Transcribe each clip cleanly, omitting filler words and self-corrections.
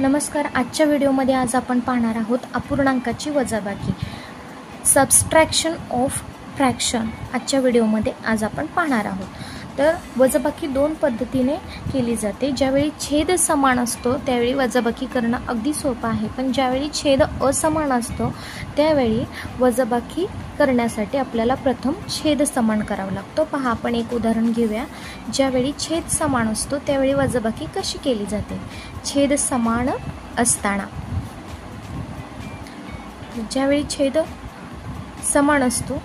नमस्कार. आजच्या व्हिडिओमध्ये आज आपण पाहणार आहोत अपूर्णांकाची वजाबाकी, सबस्ट्रॅक्शन ऑफ फ्रॅक्शन. आजच्या व्हिडिओमध्ये आज आपण पाहणार आहोत. तर वजाबाकी दोन पद्धतीने केली जाते. ज्यावेळी छेद समान असतो त्यावेळी वजाबाकी करणं अगदी सोपं आहे, पण ज्यावेळी छेद असमान असतो त्यावेळी वजाबाकी करण्यासाठी आपल्याला प्रथम छेद समान करावा लागतो. पहा, आपण एक उदाहरण घेऊया. ज्यावेळी छेद समान असतो त्यावेळी वजाबाकी कशी केली जाते. छेद समान असताना, ज्यावेळी छेद समान असतो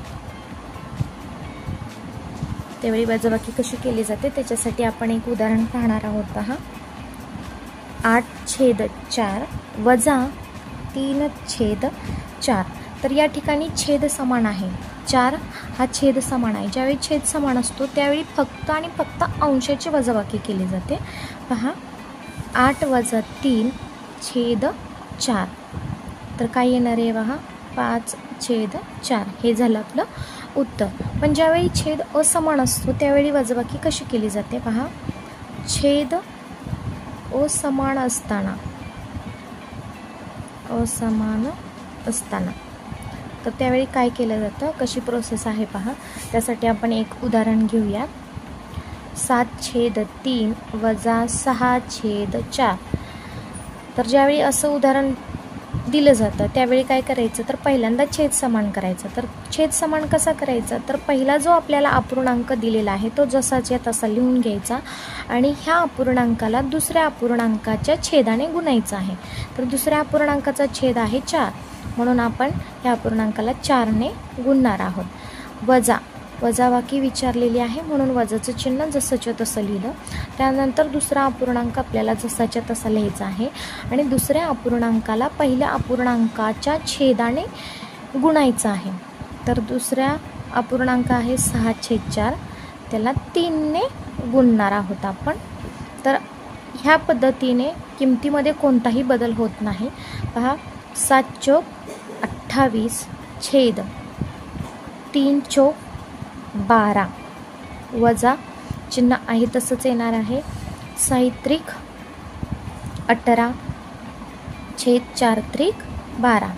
त्यावेळी वजाबाकी कशी केली जाते त्याच्यासाठी आपण एक उदाहरण पाहणार आहोत. पहा, 8/4 वजा 3/4. तर या ठिकाणी छेद समान आहे. 4 हा छेद समान आहे. ज्यावेळी छेद समान असतो त्यावेळी फक्त आणि फक्त अंशाची वजाबाकी केली जाते. पहा, 8 - 3/4. तर काय येणार आहे पहा, 5/4. हे झालं आपलं उत्तर. पण ज्यावेळी छेद असमान असतो त्यावेळी वजाबाकी कशी केली जाते. पहा, छेद असमान असताना तर त्यावेळी काय केलं जातं, कशी प्रोसेस आहे पहा. त्यासाठी आपण एक उदाहरण घेऊया. 7/3 वजा 6/4. तर ज्यावेळी असं उदाहरण दिलं जातं त्यावेळी काय करायचं, तर पहिल्यांदा छेद समान करायचं. तर छेद समान कसा करायचा, तर पहिला जो आपल्याला अपूर्णांक दिलेला आहे तो जसाच्या तसा लिहून घ्यायचा आणि ह्या अपूर्णांकाला दुसऱ्या अपूर्णांकाच्या छेदाने गुणायचं आहे. तर दुसऱ्या अपूर्णांकाचा छेद आहे 4, म्हणून आपण ह्या अपूर्णांकाला 4ने गुणणार आहोत. वजाबाकी विचारलेली आहे म्हणून वजाचं चिन्ह जसंच्या तसं लिहिलं. त्यानंतर दुसरा अपूर्णांक आपल्याला जसाच्या तसा लिहायचा आहे आणि दुसऱ्या अपूर्णांकाला पहिल्या अपूर्णांकाच्या छेदाने गुणायचं आहे. तर दुसऱ्या अपूर्णांक आहे 6/4, त्याला 3ने गुणणार आहोत आपण. तर ह्या पद्धतीने किमतीमध्ये कोणताही बदल होत नाही. पहा, 7 × 28 छेद 3 × 12 वजा चिन्ह आहे तसंच येणार आहे 6×18 छेद 4×12.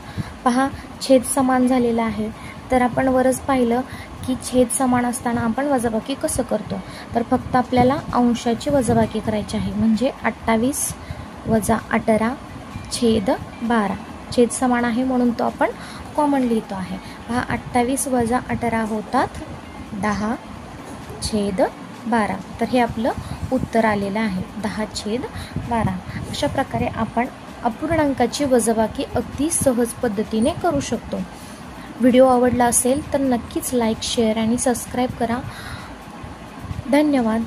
पहा, छेद समान झालेला आहे. तर आपण वरच पाहिलं की छेद समान असताना आपण वजाबाकी कसं करतो. तर फक्त आपल्याला अंशाची वजाबाकी करायची आहे. म्हणजे 28 - 18 छेद 12. छेद समान आहे म्हणून तो आपण कॉमन लिहितो आहे. पहा, 28 - 18 होतात 10/12. तर हे आपलं उत्तर आलेलं आहे 10/12. अशा प्रकारे आपण अपूर्णांकाची वजाबाकी अगदी सहज पद्धतीने करू शकतो. व्हिडिओ आवडला असेल तर नक्कीच लाईक, शेअर आणि सबस्क्राईब करा. धन्यवाद.